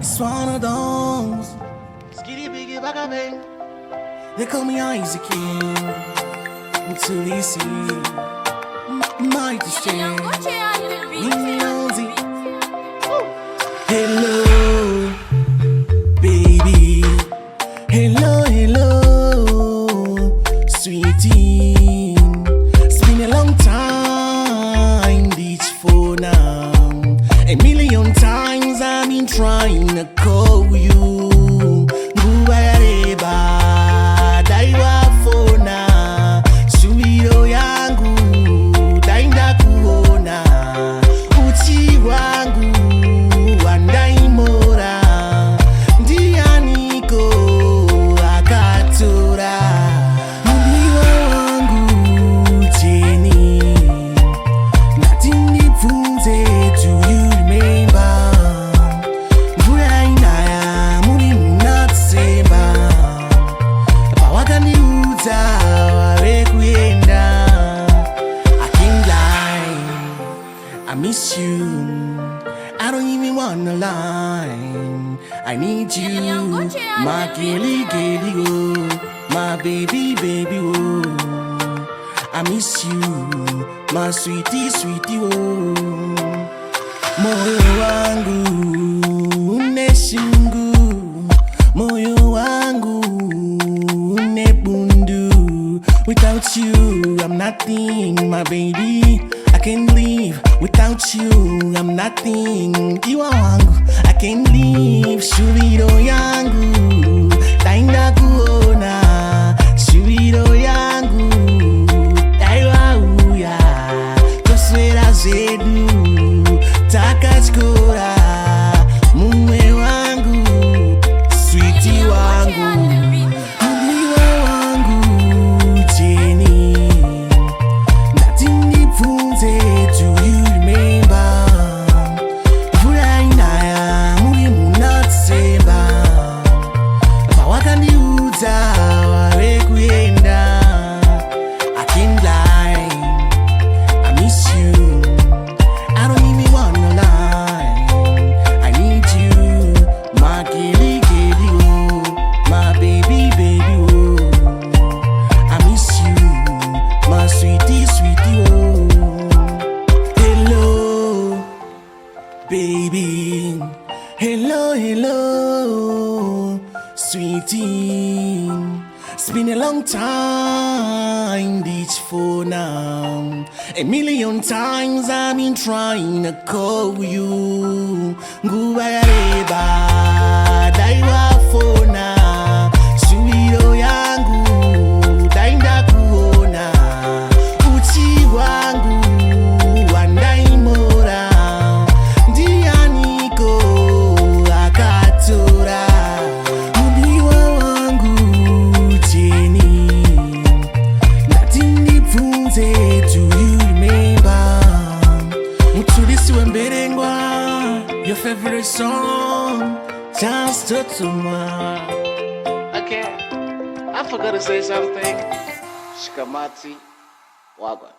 It's one of those. Skitty biggie baka bang. They call me Isaac until they see my distress. Hello, baby. Hello, hello, sweetie. It's been a long time, this for now. A million times I've been trying to call you. I miss you, I don't even wanna lie. I need you, my gilly gilly oh, my baby baby oh. I miss you, my sweetie sweetie oh. Moyo wangu uneshungu, moyo wangu unebundu. Without you, I'm nothing, my baby. I can't live without you, I'm nothing. Iwa wangu, I can't live. Shubiro yangu, tainda kuona. Shubiro yangu, taiwa uya. Toswera zedu, takachkora. Mume wangu, sweetie wangu. Baby, hello, hello, sweetie. It's been a long time, this for now. A million times I've been trying to call you. Gubayareba, daiwa for now. Shubiro yangu, dainda kuona. Uchi wangu. Your favorite song, just to tomorrow. Okay, I forgot to say something. Shikamati Wagwan.